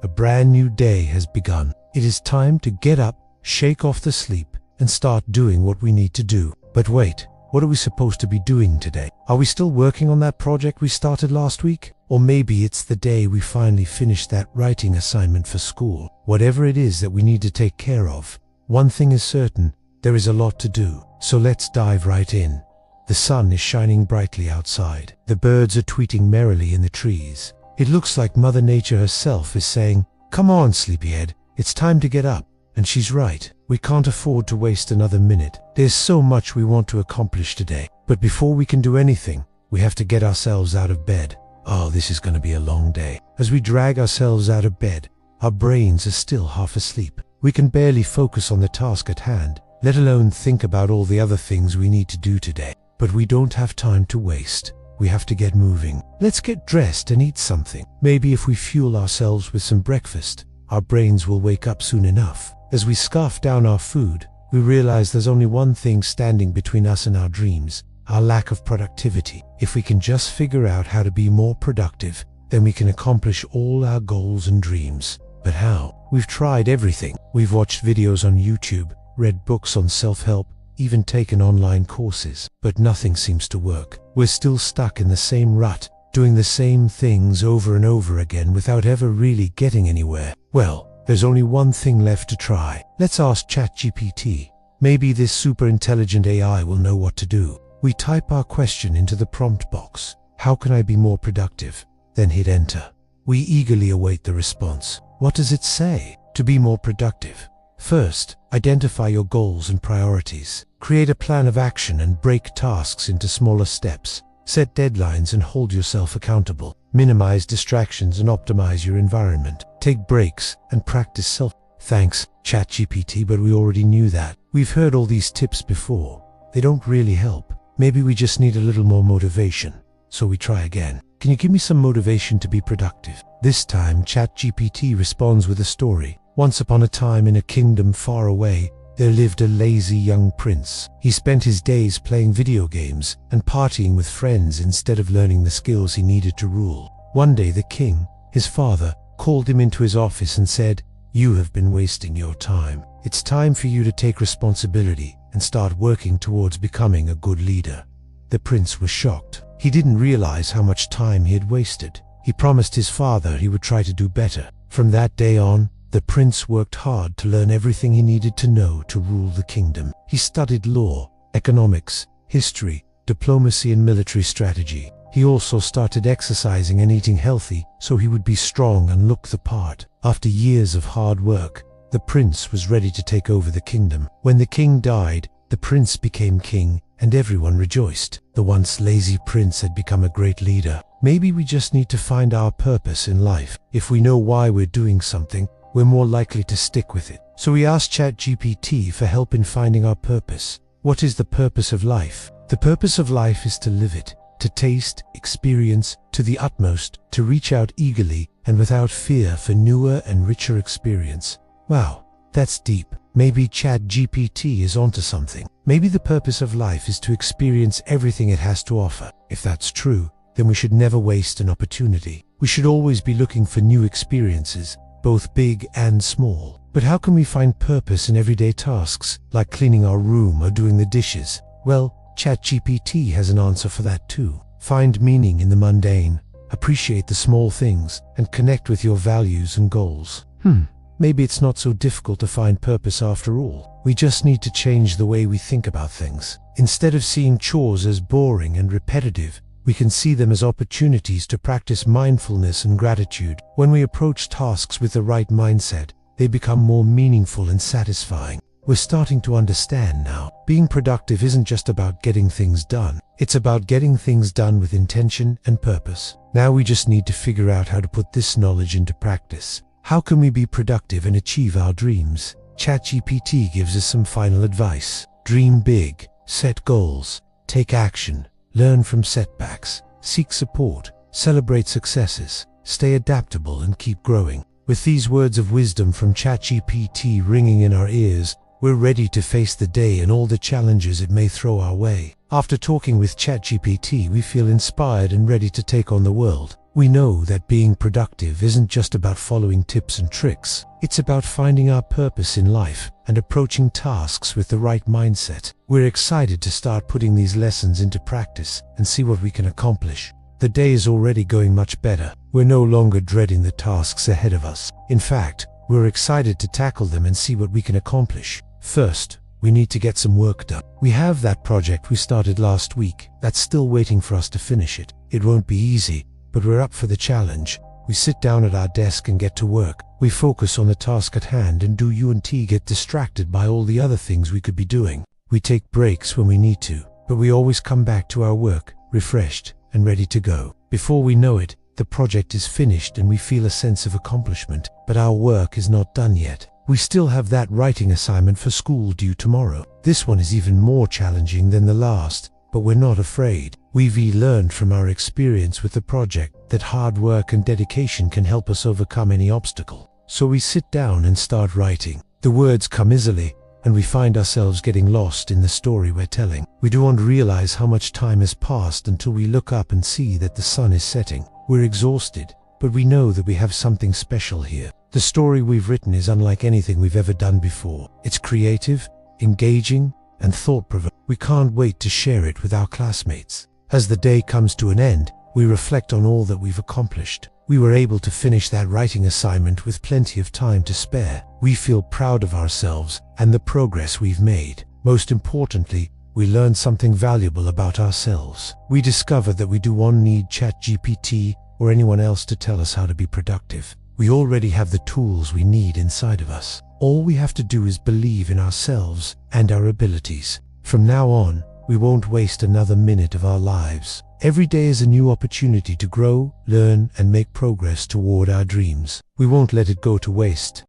A brand new day has begun. It is time to get up, shake off the sleep, and start doing what we need to do. But wait, what are we supposed to be doing today? Are we still working on that project we started last week? Or maybe it's the day we finally finish that writing assignment for school. Whatever it is that we need to take care of, one thing is certain, there is a lot to do. So let's dive right in. The sun is shining brightly outside. The birds are tweeting merrily in the trees. It looks like Mother Nature herself is saying, "Come on, sleepyhead, it's time to get up." And she's right. We can't afford to waste another minute. There's so much we want to accomplish today. But before we can do anything, we have to get ourselves out of bed. Oh, this is going to be a long day. As we drag ourselves out of bed, our brains are still half asleep. We can barely focus on the task at hand, let alone think about all the other things we need to do today. But we don't have time to waste. We have to get moving. Let's get dressed and eat something. Maybe if we fuel ourselves with some breakfast, our brains will wake up soon enough. As we scarf down our food, we realize there's only one thing standing between us and our dreams: our lack of productivity. If we can just figure out how to be more productive, then we can accomplish all our goals and dreams. But how? We've tried everything. We've watched videos on YouTube, read books on self-help, even taken online courses, but nothing seems to work. We're still stuck in the same rut, doing the same things over and over again without ever really getting anywhere. Well, there's only one thing left to try. Let's ask ChatGPT. Maybe this super intelligent AI will know what to do. We type our question into the prompt box. How can I be more productive? Then hit enter. We eagerly await the response. What does it say? To be more productive, first, identify your goals and priorities. Create a plan of action and break tasks into smaller steps. Set deadlines and hold yourself accountable. Minimize distractions and optimize your environment. Take breaks and practice Thanks, ChatGPT, but we already knew that. We've heard all these tips before. They don't really help. Maybe we just need a little more motivation. So we try again. Can you give me some motivation to be productive? This time, ChatGPT responds with a story. Once upon a time in a kingdom far away, there lived a lazy young prince. He spent his days playing video games and partying with friends instead of learning the skills he needed to rule. One day the king, his father, called him into his office and said, "You have been wasting your time. It's time for you to take responsibility and start working towards becoming a good leader." The prince was shocked. He didn't realize how much time he had wasted. He promised his father he would try to do better. From that day on, the prince worked hard to learn everything he needed to know to rule the kingdom. He studied law, economics, history, diplomacy, and military strategy. He also started exercising and eating healthy so he would be strong and look the part. After years of hard work, the prince was ready to take over the kingdom. When the king died, the prince became king, and everyone rejoiced. The once lazy prince had become a great leader. Maybe we just need to find our purpose in life. If we know why we're doing something, we're more likely to stick with it. So we asked ChatGPT for help in finding our purpose. What is the purpose of life? The purpose of life is to live it, to taste, experience to the utmost, to reach out eagerly and without fear for newer and richer experience. Wow, that's deep. Maybe ChatGPT is onto something. Maybe the purpose of life is to experience everything it has to offer. If that's true, then we should never waste an opportunity. We should always be looking for new experiences, both big and small. But how can we find purpose in everyday tasks, like cleaning our room or doing the dishes? Well, ChatGPT has an answer for that too. Find meaning in the mundane, appreciate the small things, and connect with your values and goals. Maybe it's not so difficult to find purpose after all. We just need to change the way we think about things. Instead of seeing chores as boring and repetitive, we can see them as opportunities to practice mindfulness and gratitude. When we approach tasks with the right mindset, they become more meaningful and satisfying. We're starting to understand now. Being productive isn't just about getting things done. It's about getting things done with intention and purpose. Now we just need to figure out how to put this knowledge into practice. How can we be productive and achieve our dreams? ChatGPT gives us some final advice. Dream big, set goals, take action, learn from setbacks, seek support, celebrate successes, stay adaptable and keep growing. With these words of wisdom from ChatGPT ringing in our ears, We're ready to face the day and all the challenges it may throw our way. After talking with ChatGPT, we feel inspired and ready to take on the world. We know that being productive isn't just about following tips and tricks. It's about finding our purpose in life and approaching tasks with the right mindset. We're excited to start putting these lessons into practice and see what we can accomplish. The day is already going much better. We're no longer dreading the tasks ahead of us. In fact, we're excited to tackle them and see what we can accomplish. First, we need to get some work done. We have that project we started last week that's still waiting for us to finish it. It won't be easy, but we're up for the challenge. We sit down at our desk and get to work. We focus on the task at hand and get distracted by all the other things we could be doing. We take breaks when we need to, but we always come back to our work, refreshed and ready to go. Before we know it, the project is finished and we feel a sense of accomplishment, but our work is not done yet. We still have that writing assignment for school due tomorrow. This one is even more challenging than the last, but we're not afraid. We've learned from our experience with the project that hard work and dedication can help us overcome any obstacle. So we sit down and start writing. The words come easily, and we find ourselves getting lost in the story we're telling. We don't realize how much time has passed until we look up and see that the sun is setting. We're exhausted, but we know that we have something special here. The story we've written is unlike anything we've ever done before. It's creative, engaging, and thought-provoking. We can't wait to share it with our classmates. As the day comes to an end, we reflect on all that we've accomplished. We were able to finish that writing assignment with plenty of time to spare. We feel proud of ourselves and the progress we've made. Most importantly, we learned something valuable about ourselves. We discovered that we don't need ChatGPT or anyone else to tell us how to be productive. We already have the tools we need inside of us. All we have to do is believe in ourselves and our abilities. From now on, we won't waste another minute of our lives. Every day is a new opportunity to grow, learn, and make progress toward our dreams. We won't let it go to waste.